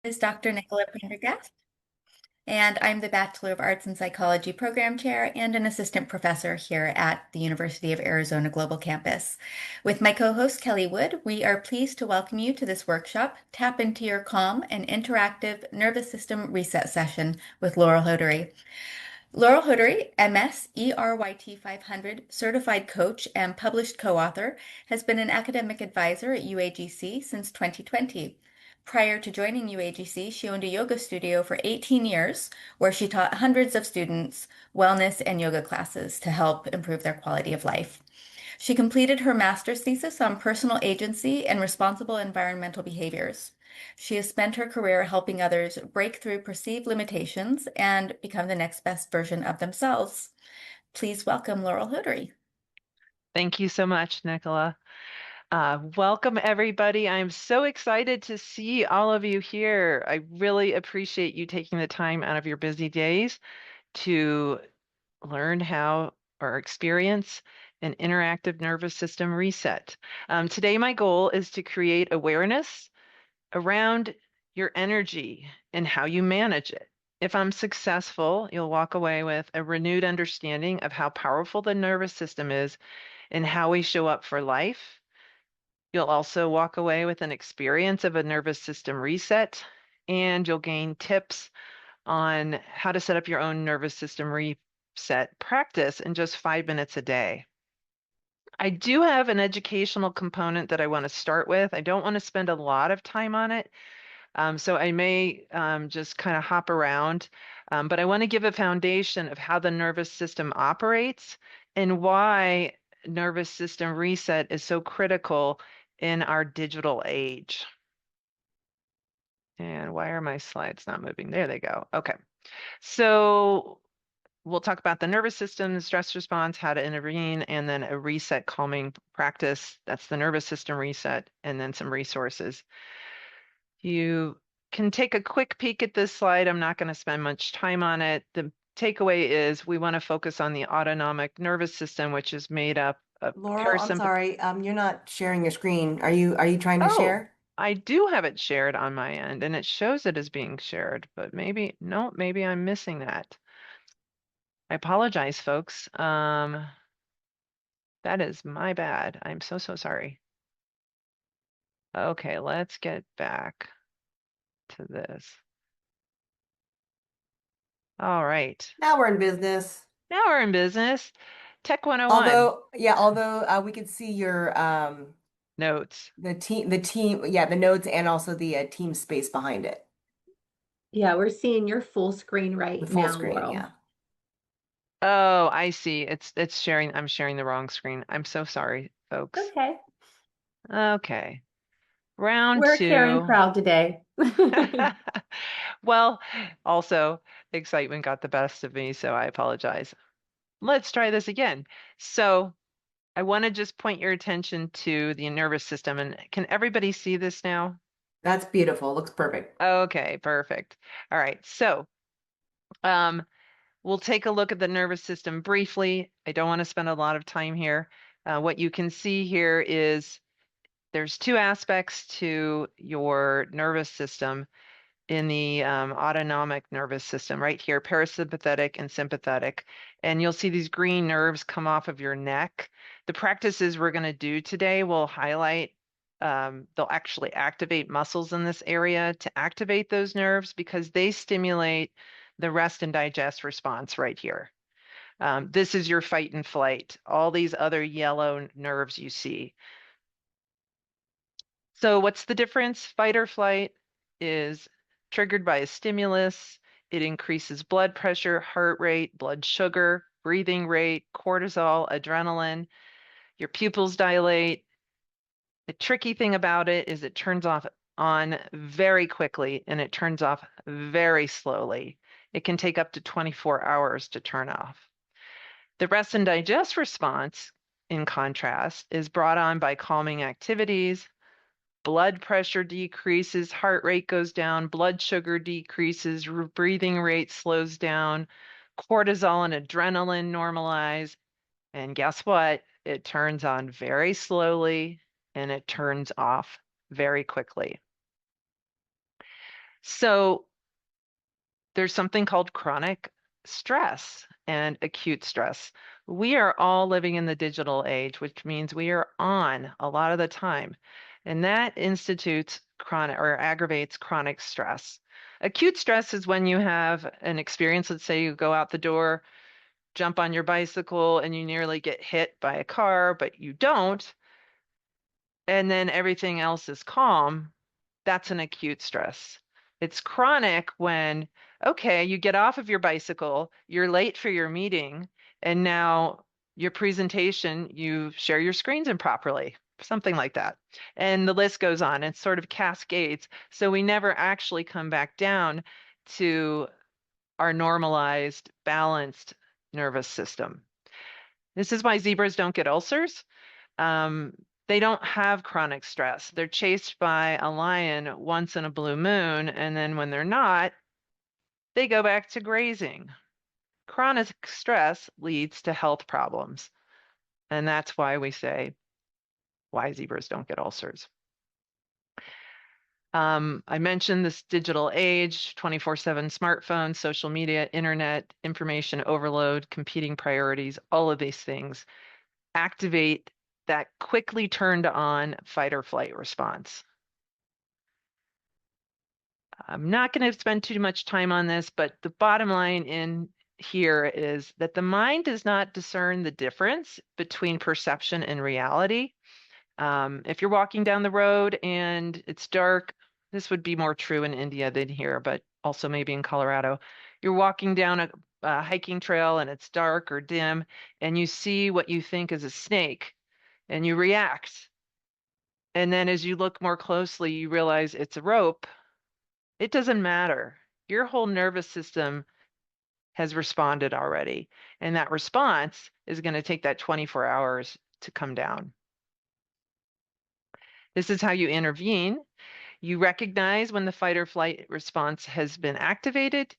Is Dr. Nicola Prendergast, and I'm the Bachelor of Arts in Psychology Program Chair and an Assistant Professor here at the University of Arizona Global Campus. With my co-host Kelly Wood, we are pleased to welcome you to this workshop, Tap into Your Calm, an interactive nervous system reset session with Laurel Hodory. Laurel Hodory, MS ERYT 500 certified coach and published co-author, has been an academic advisor at UAGC since 2020. Prior to joining UAGC, she owned a yoga studio for 18 years, where she taught hundreds of students wellness and yoga classes to help improve their quality of life. She completed her master's thesis on personal agency and responsible environmental behaviors. She has spent her career helping others break through perceived limitations and become the next best version of themselves. Please welcome Laurel Hodory. Thank you so much, Nicola. Welcome, everybody. I'm so excited to see all of you here. I really appreciate you taking the time out of your busy days to learn how or experience an interactive nervous system reset. Today, my goal is to create awareness around your energy and how you manage it. If I'm successful, you'll walk away with a renewed understanding of how powerful the nervous system is and how we show up for life. You'll also walk away with an experience of a nervous system reset, and you'll gain tips on how to set up your own nervous system reset practice in just 5 minutes a day. I do have an educational component that I want to start with. I don't want to spend a lot of time on it, so I may just kind of hop around, but I want to give a foundation of how the nervous system operates and why nervous system reset is so critical in our digital age. And why are my slides not moving? There they go. Okay. So we'll talk about the nervous system, the stress response, how to intervene, and then a reset calming practice. That's the nervous system reset, and then some resources. You can take a quick peek at this slide. I'm not going to spend much time on it. The takeaway is we want to focus on the autonomic nervous system, which is made up of Laurel, I'm parasympathetic. sorry, you're not sharing your screen. Are you trying to Oh, share? I do have it shared on my end, and it shows it as being shared, but maybe, no, maybe I'm missing that. I apologize, folks. That is my bad. I'm so, so sorry. Okay, let's get back to this. All right. Now we're in business. Now we're in business. Tech 101 Although we could see your notes. the notes and also the team space behind it. Yeah, we're seeing your full screen The right full now, screen, Laurel. yeah. Oh, I see. It's sharing. I'm sharing the wrong screen. I'm so sorry, folks. Okay. Okay. Round We're a caring two. crowd today. Well, also excitement got the best of me, so I apologize. Let's try this again. So I want to just point your attention to the nervous system. And can everybody see this now? That's beautiful. Looks perfect. Okay, perfect. All right. So um, we'll take a look at the nervous system briefly. I don't want to spend a lot of time here. What you can see here is there's two aspects to your nervous system in the autonomic nervous system right here, parasympathetic and sympathetic. And you'll see these green nerves come off of your neck. The practices we're going to do today will highlight, they'll actually activate muscles in this area to activate those nerves because they stimulate the rest and digest response right here. This is your fight and flight, all these other yellow nerves you see. So what's the difference? Fight or flight is triggered by a stimulus. It increases blood pressure, heart rate, blood sugar, breathing rate, cortisol, adrenaline. Your pupils dilate. The tricky thing about it is it turns off on very quickly and it turns off very slowly. It can take up to 24 hours to turn off. The rest and digest response, in contrast, is brought on by calming activities. Blood pressure decreases, heart rate goes down, blood sugar decreases, breathing rate slows down, cortisol and adrenaline normalize. And guess what? It turns on very slowly and it turns off very quickly. So there's something called chronic stress and acute stress. We are all living in the digital age, which means we are on a lot of the time, and that institutes chronic or aggravates chronic stress. Acute stress is when you have an experience, let's say you go out the door, jump on your bicycle, and you nearly get hit by a car, but you don't, and then everything else is calm. That's an acute stress. It's chronic when, okay, you get off of your bicycle, you're late for your meeting, and now your presentation, you share your screens improperly, something like that. And the list goes on and sort of cascades. So we never actually come back down to our normalized, balanced nervous system. This is why zebras don't get ulcers. Um, they don't have chronic stress. They're chased by a lion once in a blue moon, and then when they're not, they go back to grazing. Chronic stress leads to health problems, and that's why we say why zebras don't get ulcers. I mentioned this digital age, 24/7 smartphones, social media, internet, information overload, competing priorities, all of these things activate that quickly turned on fight or flight response. I'm not going to spend too much time on this, but the bottom line in here is that the mind does not discern the difference between perception and reality. If you're walking down the road and it's dark, this would be more true in India than here, but also maybe in Colorado. You're walking down a hiking trail and it's dark or dim, and you see what you think is a snake, and you react. And then as you look more closely, you realize it's a rope. It doesn't matter. Your whole nervous system has responded already. And that response is going to take that 24 hours to come down. This is how you intervene. You recognize when the fight or flight response has been activated,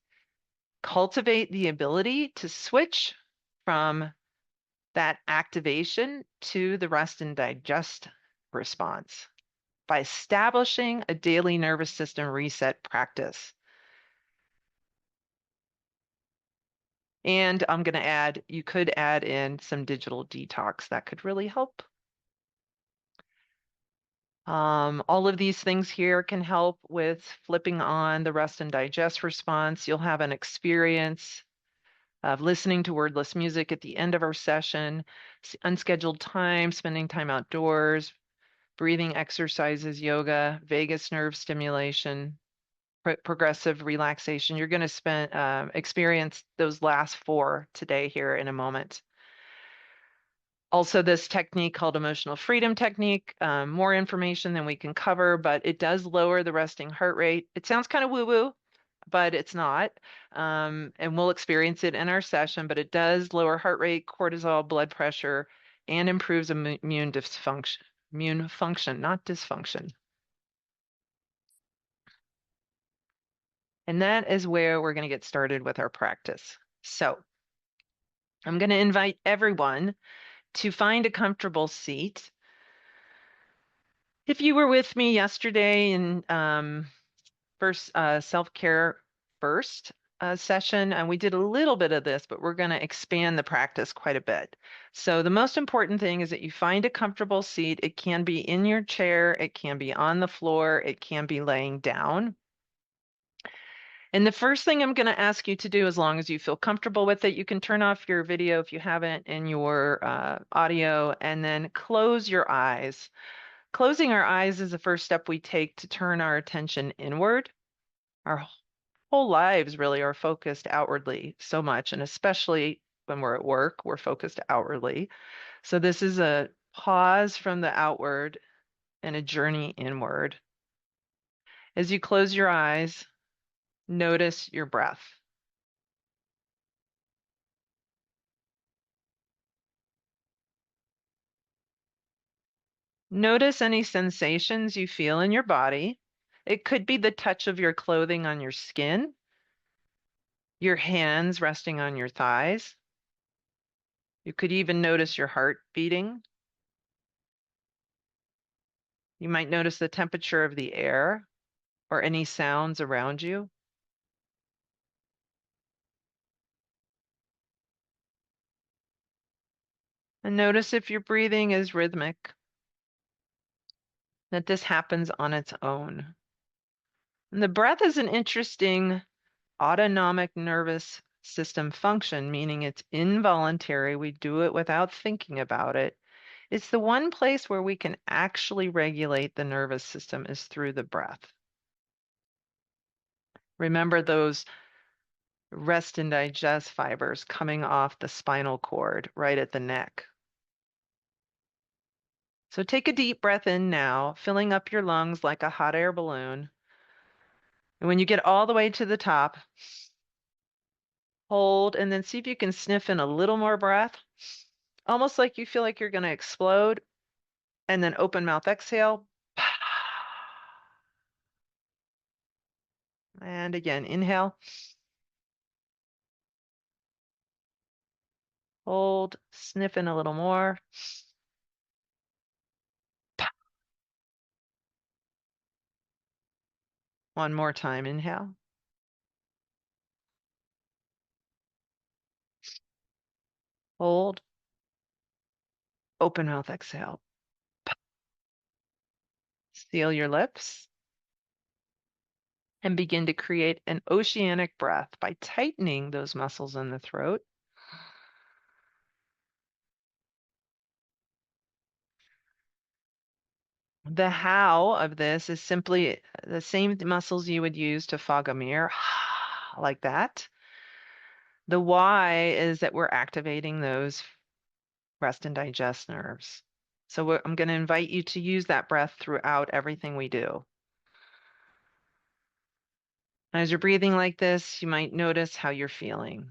cultivate the ability to switch from that activation to the rest and digest response by establishing a daily nervous system reset practice. And I'm going to add, you could add in some digital detox that could really help. All of these things here can help with flipping on the rest and digest response. You'll have an experience of listening to wordless music at the end of our session, unscheduled time, spending time outdoors, breathing exercises, yoga, vagus nerve stimulation, progressive relaxation. You're going to experience those last four today here in a moment. Also, this technique called emotional freedom technique, more information than we can cover, but it does lower the resting heart rate. It sounds kind of woo-woo, but it's not. And we'll experience it in our session, but it does lower heart rate, cortisol, blood pressure, and improves immune function, not dysfunction. And that is where we're going to get started with our practice. So I'm going to invite everyone to find a comfortable seat. If you were with me yesterday in first self-care first session, and we did a little bit of this, but we're going to expand the practice quite a bit. So the most important thing is that you find a comfortable seat. It can be in your chair, it can be on the floor, it can be laying down. And the first thing I'm going to ask you to do, as long as you feel comfortable with it, you can turn off your video if you haven't and your audio, and then close your eyes. Closing our eyes is the first step we take to turn our attention inward. Our whole lives really are focused outwardly so much, and especially when we're at work, we're focused outwardly. So this is a pause from the outward and a journey inward. As you close your eyes, notice your breath. Notice any sensations you feel in your body. It could be the touch of your clothing on your skin, your hands resting on your thighs. You could even notice your heart beating. You might notice the temperature of the air. or any sounds around you. And notice if your breathing is rhythmic, that this happens on its own. And the breath is an interesting autonomic nervous system function, meaning it's involuntary. We do it without thinking about it. It's the one place where we can actually regulate the nervous system is through the breath. Remember those rest and digest fibers coming off the spinal cord right at the neck. So take a deep breath in now, filling up your lungs like a hot air balloon. And when you get all the way to the top, hold and then see if you can sniff in a little more breath, almost like you feel like you're going to explode. And then open mouth exhale. And again, inhale. Hold, sniff in a little more. One more time, inhale. Hold, open mouth exhale. Seal your lips and begin to create an oceanic breath by tightening those muscles in the throat. The how of this is simply the same muscles you would use to fog a mirror, like that. The why is that we're activating those rest and digest nerves. So I'm going to invite you to use that breath throughout everything we do. As you're breathing like this, you might notice how you're feeling.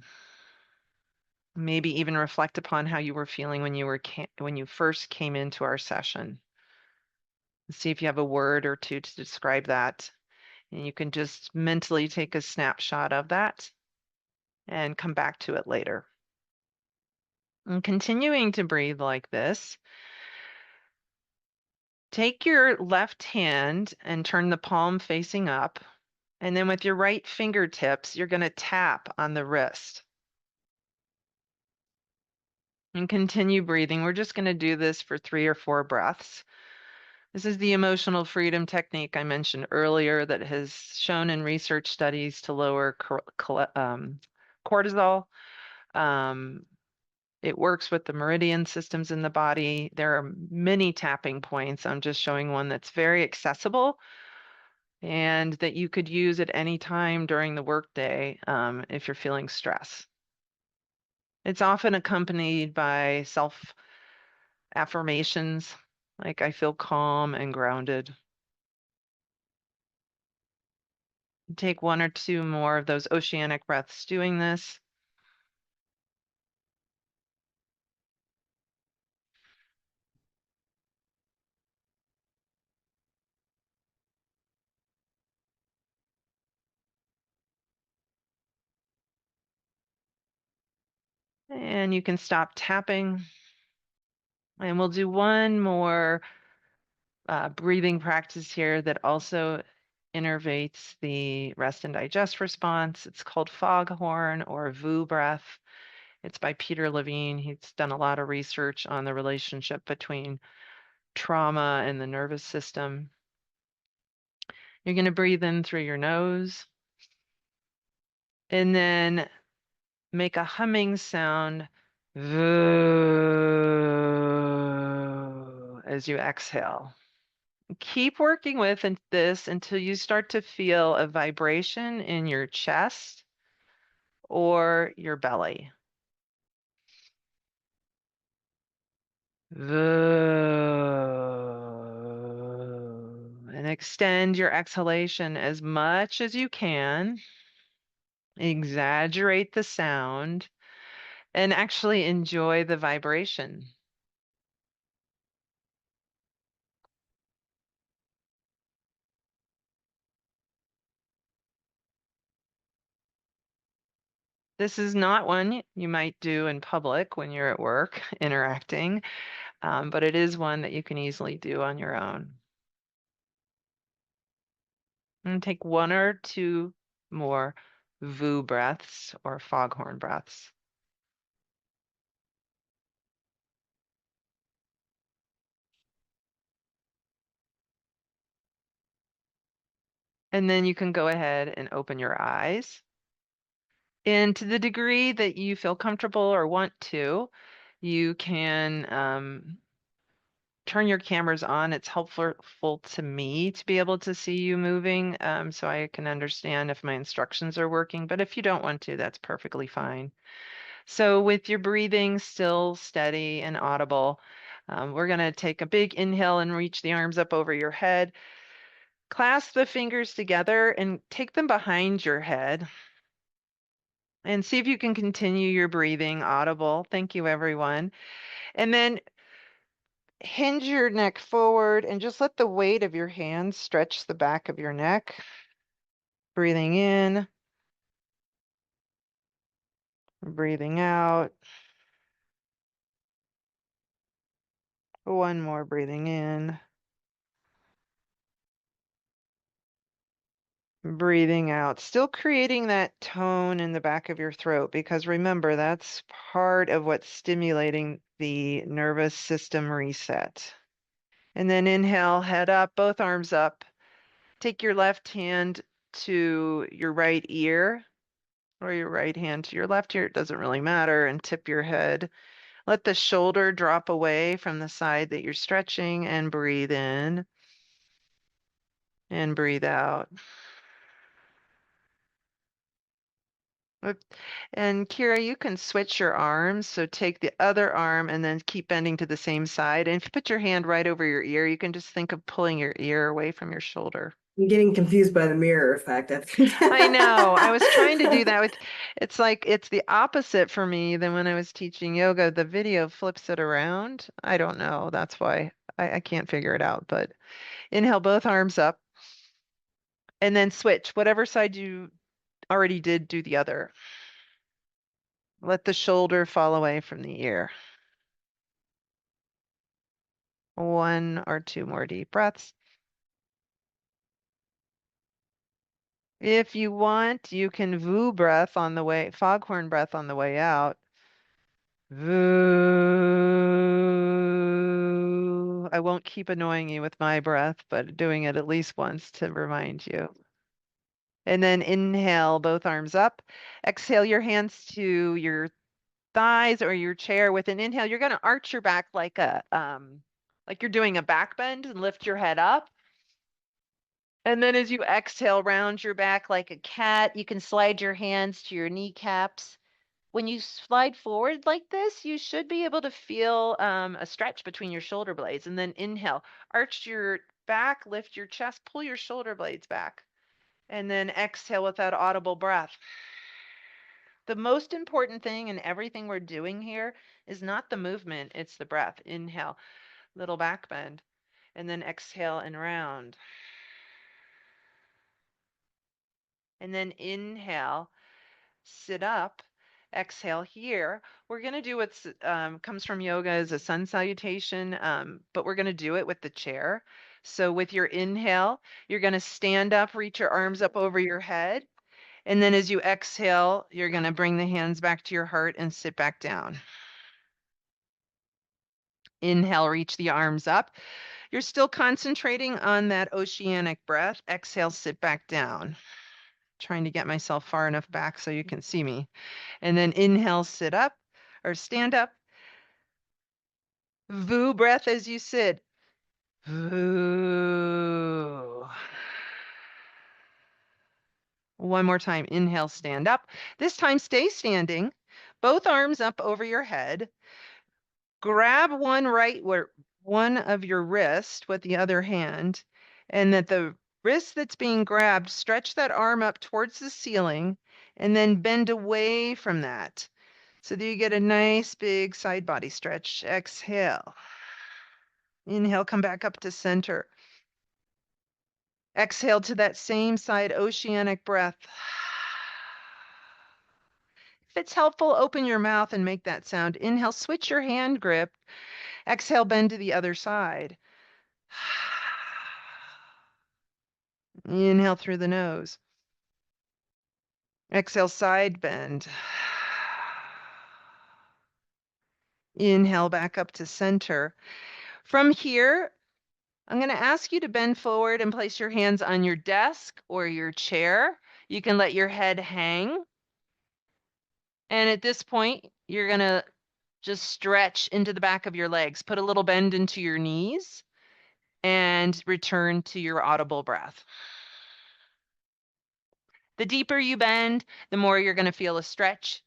Maybe even reflect upon how you were feeling when you first came into our session. See if you have a word or two to describe that. And you can just mentally take a snapshot of that and come back to it later. And continuing to breathe like this, take your left hand and turn the palm facing up. And then with your right fingertips, you're going to tap on the wrist. And continue breathing. We're just going to do this for 3 or 4 breaths. This is the emotional freedom technique I mentioned earlier that has shown in research studies to lower cortisol. It works with the meridian systems in the body. There are many tapping points. I'm just showing one that's very accessible and that you could use at any time during the workday if you're feeling stress. It's often accompanied by self affirmations, like I feel calm and grounded. Take 1 or 2 more of those oceanic breaths doing this. And you can stop tapping. And we'll do one more breathing practice here that also innervates the rest and digest response. It's called foghorn or VU breath. It's by Peter Levine. He's done a lot of research on the relationship between trauma and the nervous system. You're going to breathe in through your nose and then make a humming sound as you exhale. Keep working with this until you start to feel a vibration in your chest or your belly. And extend your exhalation as much as you can. Exaggerate the sound and actually enjoy the vibration. This is not one you might do in public when you're at work interacting, but it is one that you can easily do on your own. And take 1 or 2 more VU breaths or foghorn breaths. And then you can go ahead and open your eyes. And to the degree that you feel comfortable or want to, you can turn your cameras on. It's helpful to me to be able to see you moving, so I can understand if my instructions are working. But if you don't want to, that's perfectly fine. So with your breathing still steady and audible, we're going to take a big inhale and reach the arms up over your head. Clasp the fingers together and take them behind your head. And see if you can continue your breathing audible. Thank you, everyone. And then hinge your neck forward and just let the weight of your hands stretch the back of your neck. Breathing in, breathing out. One more breathing in, breathing out. Still creating that tone in the back of your throat, because remember, that's part of what's stimulating the nervous system reset. And then inhale, head up, both arms up. Take your left hand to your right ear or your right hand to your left ear. It doesn't really matter. And tip your head. Let the shoulder drop away from the side that you're stretching and breathe in and breathe out. And Kira, you can switch your arms. So take the other arm and then keep bending to the same side. And if you put your hand right over your ear, you can just think of pulling your ear away from your shoulder. I'm getting confused by the mirror effect. I think. I know. I was trying to do that with, it's like, it's the opposite for me than when I was teaching yoga. The video flips it around. I don't know. That's why I can't figure it out. But inhale, both arms up, and then switch. Whatever side you already did, do the other. Let the shoulder fall away from the ear. 1 or 2 more deep breaths. If you want, you can VU breath on the way, foghorn breath on the way out. VU. I won't keep annoying you with my breath, but doing it at least once to remind you. And then inhale, both arms up. Exhale your hands to your thighs or your chair. With an inhale, you're going to arch your back like like you're doing a back bend and lift your head up. And then as you exhale, round your back like a cat. You can slide your hands to your kneecaps. When you slide forward like this, you should be able to feel a stretch between your shoulder blades. And then inhale, arch your back, lift your chest, pull your shoulder blades back. And then exhale with that audible breath. The most important thing in everything we're doing here is not the movement, it's the breath. Inhale, little back bend, and then exhale and round. And then inhale, sit up, exhale here. We're going to do what's comes from yoga as a sun salutation, but we're going to do it with the chair. So with your inhale, you're going to stand up, reach your arms up over your head. And then as you exhale, you're going to bring the hands back to your heart and sit back down. Inhale, reach the arms up. You're still concentrating on that oceanic breath. Exhale, sit back down. Trying to get myself far enough back so you can see me. And then inhale, sit up or stand up. VU breath as you sit. VU. One more time. Inhale, stand up. This time, stay standing. Both arms up over your head. Grab one of your wrist with the other hand, and that the wrist that's being grabbed, stretch that arm up towards the ceiling, and then bend away from that. So that you get a nice big side body stretch. Exhale. Inhale, come back up to center. Exhale to that same side, oceanic breath. If it's helpful, open your mouth and make that sound. Inhale, switch your hand grip. Exhale, bend to the other side. Inhale through the nose. Exhale, side bend. Inhale back up to center. From here, I'm going to ask you to bend forward and place your hands on your desk or your chair. You can let your head hang. And at this point, you're going to just stretch into the back of your legs. Put a little bend into your knees and return to your audible breath. The deeper you bend, the more you're going to feel a stretch.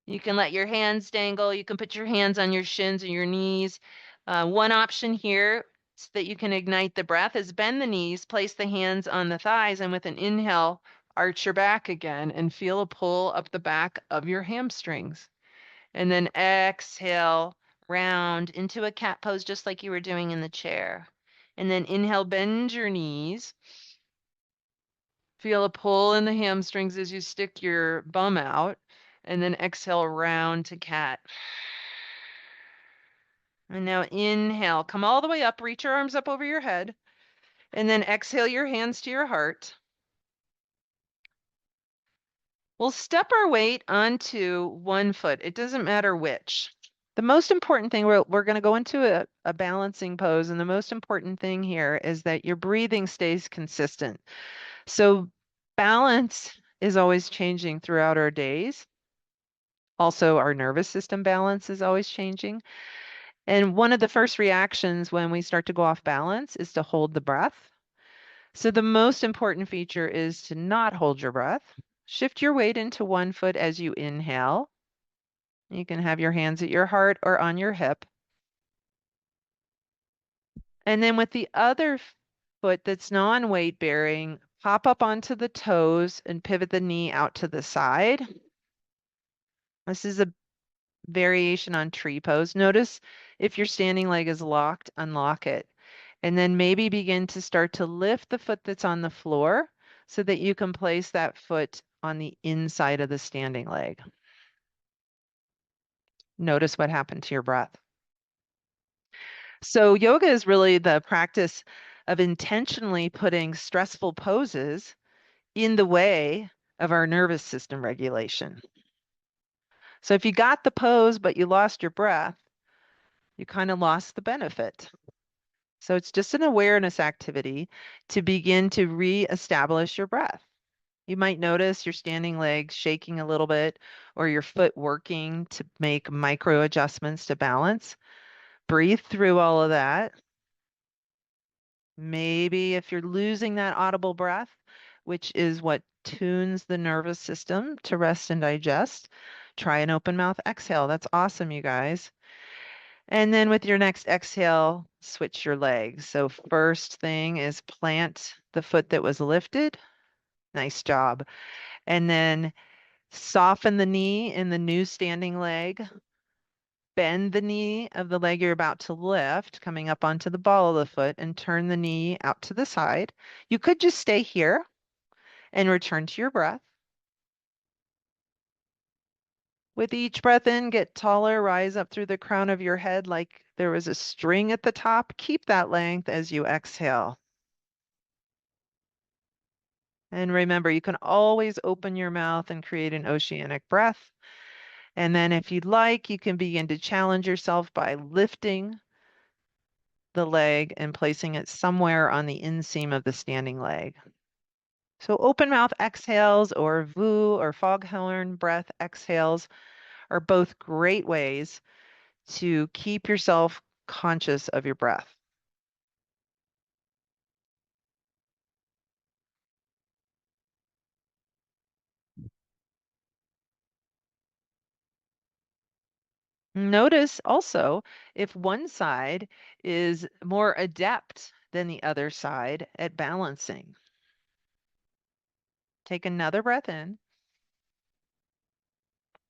You can let your hands dangle. You can put your hands on your shins or your knees. One option here so that you can ignite the breath is bend the knees, place the hands on the thighs, and with an inhale, arch your back again and feel a pull up the back of your hamstrings. And then exhale, round into a cat pose just like you were doing in the chair. And then inhale, bend your knees. Feel a pull in the hamstrings as you stick your bum out. And then exhale, round to cat. And now inhale, come all the way up, reach your arms up over your head. And then exhale your hands to your heart. We'll step our weight onto one foot. It doesn't matter which. The most important thing, we're going to go into a balancing pose. And the most important thing here is that your breathing stays consistent. So balance is always changing throughout our days. Also, our nervous system balance is always changing. And one of the first reactions when we start to go off balance is to hold the breath. So the most important feature is to not hold your breath. Shift your weight into one foot as you inhale. You can have your hands at your heart or on your hip. And then with the other foot that's non-weight bearing, pop up onto the toes and pivot the knee out to the side. This is a variation on tree pose. Notice if your standing leg is locked, unlock it. And then maybe begin to start to lift the foot that's on the floor so that you can place that foot on the inside of the standing leg. Notice what happened to your breath. So yoga is really the practice of intentionally putting stressful poses in the way of our nervous system regulation. So if you got the pose, but you lost your breath, you kind of lost the benefit. So it's just an awareness activity to begin to reestablish your breath. You might notice your standing legs shaking a little bit or your foot working to make micro adjustments to balance. Breathe through all of that. Maybe if you're losing that audible breath, which is what tunes the nervous system to rest and digest, try an open mouth exhale. That's awesome, you guys. And then with your next exhale, switch your legs. So first thing is plant the foot that was lifted. Nice job. And then soften the knee in the new standing leg. Bend the knee of the leg you're about to lift, coming up onto the ball of the foot, and turn the knee out to the side. You could just stay here and return to your breath. With each breath in, get taller, rise up through the crown of your head like there was a string at the top. Keep that length as you exhale. And remember, you can always open your mouth and create an oceanic breath. And then if you'd like, you can begin to challenge yourself by lifting the leg and placing it somewhere on the inseam of the standing leg. So open mouth exhales or VU or foghorn breath exhales are both great ways to keep yourself conscious of your breath. Notice also if one side is more adept than the other side at balancing. Take another breath in.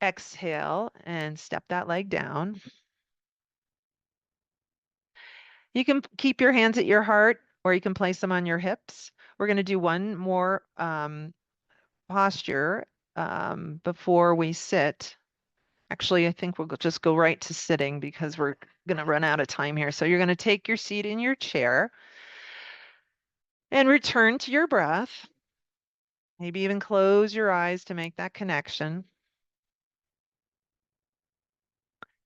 Exhale and step that leg down. You can keep your hands at your heart or you can place them on your hips. We're going to do one more posture before we sit. Actually, I think we'll just go right to sitting because we're going to run out of time here. So you're going to take your seat in your chair and return to your breath. Maybe even close your eyes to make that connection.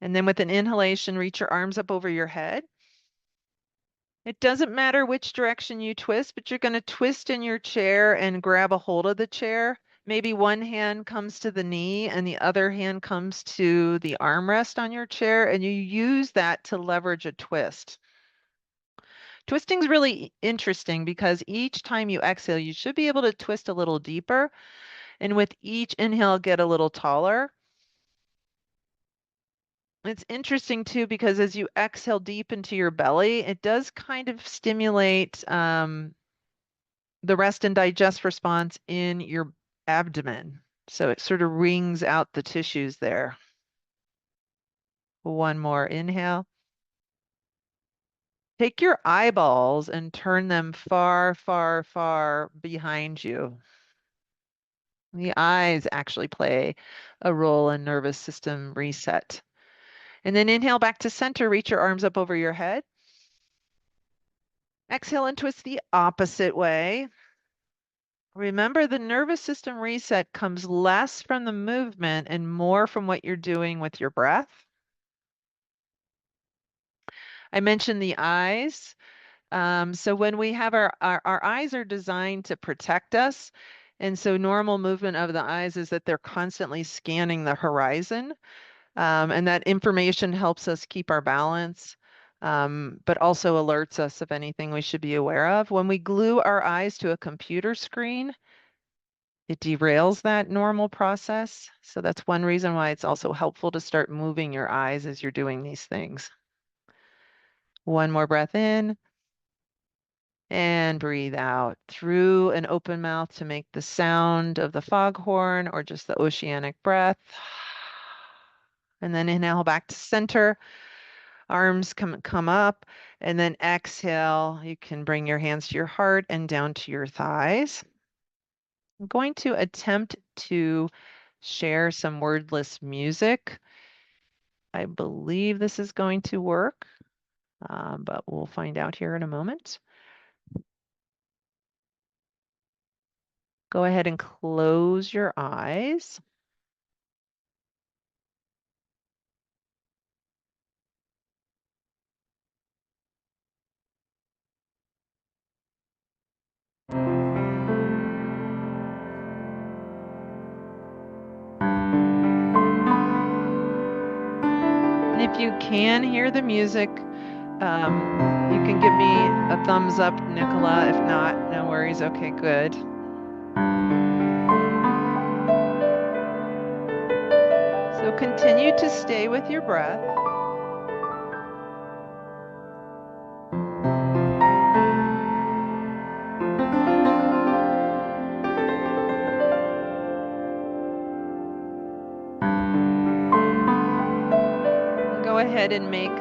And then with an inhalation, reach your arms up over your head. It doesn't matter which direction you twist, but you're going to twist in your chair and grab a hold of the chair. Maybe one hand comes to the knee and the other hand comes to the armrest on your chair, and you use that to leverage a twist. Twisting is really interesting because each time you exhale, you should be able to twist a little deeper, and with each inhale, get a little taller. It's interesting too, because as you exhale deep into your belly, it does kind of stimulate the rest and digest response in your abdomen. So it sort of wrings out the tissues there. One more inhale. Take your eyeballs and turn them far, far, far behind you. The eyes actually play a role in nervous system reset. And then inhale back to center, reach your arms up over your head. Exhale and twist the opposite way. Remember, the nervous system reset comes less from the movement and more from what you're doing with your breath. I mentioned the eyes. So when we have our eyes are designed to protect us. And so normal movement of the eyes is that they're constantly scanning the horizon. And that information helps us keep our balance, but also alerts us of anything we should be aware of. When we glue our eyes to a computer screen, it derails that normal process. So that's one reason why it's also helpful to start moving your eyes as you're doing these things. One more breath in and breathe out through an open mouth to make the sound of the foghorn or just the oceanic breath. And then inhale back to center. Arms come up, and then exhale. You can bring your hands to your heart and down to your thighs. I'm going to attempt to share some wordless music. I believe this is going to work, but we'll find out here in a moment. Go ahead and close your eyes. And if you can hear the music, you can give me a thumbs up, Nicola. If not, no worries. Okay, good. So continue to stay with your breath. Go ahead and make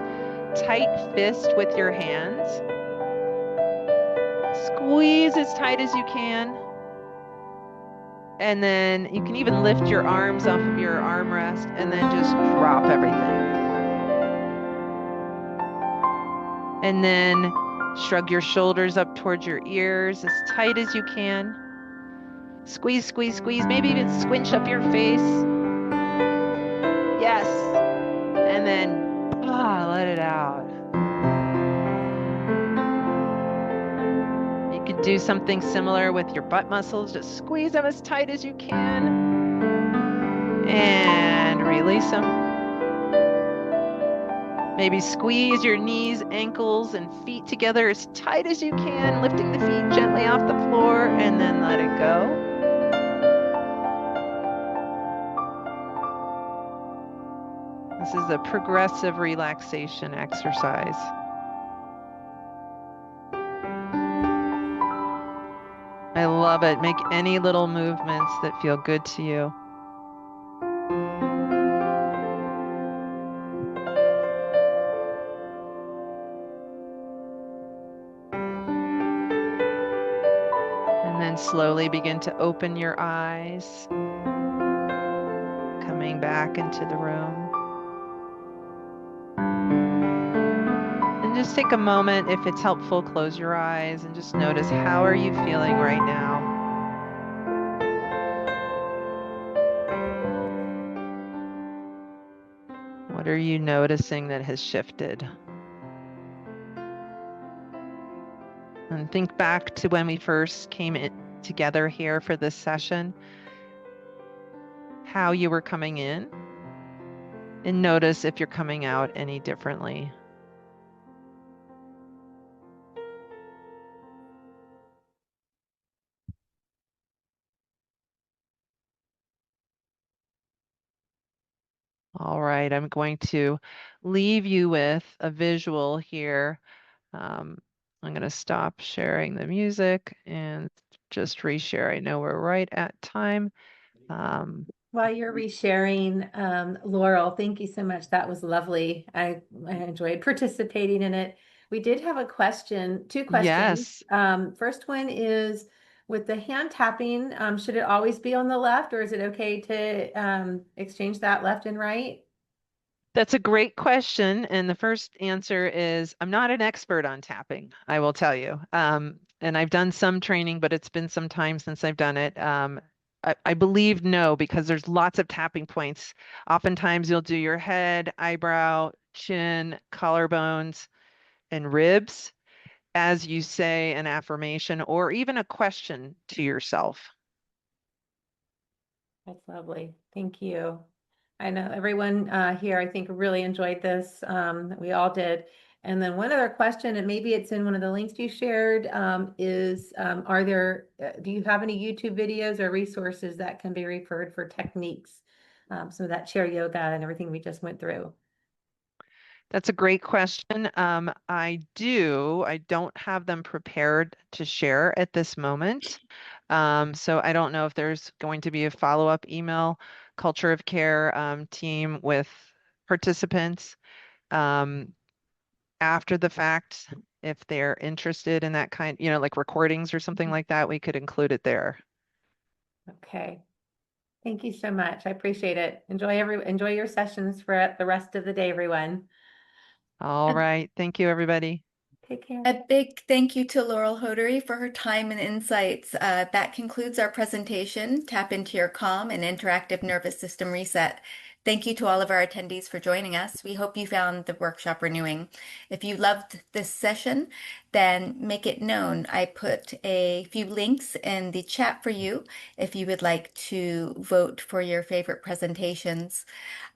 tight fist with your hands. Squeeze as tight as you can. And then you can even lift your arms off of your armrest and then just drop everything. And then shrug your shoulders up towards your ears as tight as you can. Squeeze, squeeze, squeeze. Maybe even squinch up your face. Yes. And then let it out. You could do something similar with your butt muscles. Just squeeze them as tight as you can. And release them. Maybe squeeze your knees, ankles, and feet together as tight as you can, lifting the feet gently off the floor, and then let it go. This is a progressive relaxation exercise. I love it. Make any little movements that feel good to you. And then slowly begin to open your eyes, coming back into the room. just take a moment, if it's helpful, close your eyes and just notice, how are you feeling right now? What are you noticing that has shifted? And think back to when we first came in together here for this session, how you were coming in, and notice if you're coming out any differently. All right, I'm going to leave you with a visual here. I'm going to stop sharing the music and just reshare. I know we're right at time. While you're resharing, Laurel, thank you so much. That was lovely. I enjoyed participating in it. We did have a question, two questions. Yes, First one is, with the hand tapping, should it always be on the left, or is it okay to exchange that left and right? that's a great question. And the first answer is I'm not an expert on tapping, I will tell you. And I've done some training, but it's been some time since I've done it. I believe no, because there's lots of tapping points. Oftentimes you'll do your head, eyebrow, chin, collarbones, and ribs as you say an affirmation or even a question to yourself. That's lovely. Thank you. I know everyone here, I think, really enjoyed this. We all did. And then one other question, and maybe it's in one of the links you shared, is do you have any YouTube videos or resources that can be referred for techniques? Some of that chair yoga and everything we just went through. That's a great question. I do. I don't have them prepared to share at this moment. So I don't know if there's going to be a follow-up email culture of care team with participants after the fact. If they're interested in that kind, like recordings or something like that, we could include it there. Okay. Thank you so much. I appreciate it. Enjoy your sessions for the rest of the day, everyone. All right. Thank you, everybody. Take care. A big thank you to Laurel Hodory for her time and insights. That concludes our presentation, Tap into Your Calm and Interactive Nervous System Reset. Thank you to all of our attendees for joining us. We hope you found the workshop renewing. If you loved this session, then make it known. I put a few links in the chat for you if you would like to vote for your favorite presentations.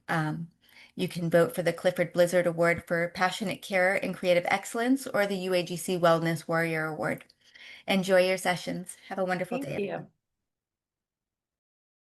Um, you can vote for the Clifford Blizzard Award for Passionate Care and Creative Excellence or the UAGC Wellness Warrior Award. Enjoy your sessions. Have a wonderful Thank day, you. everyone.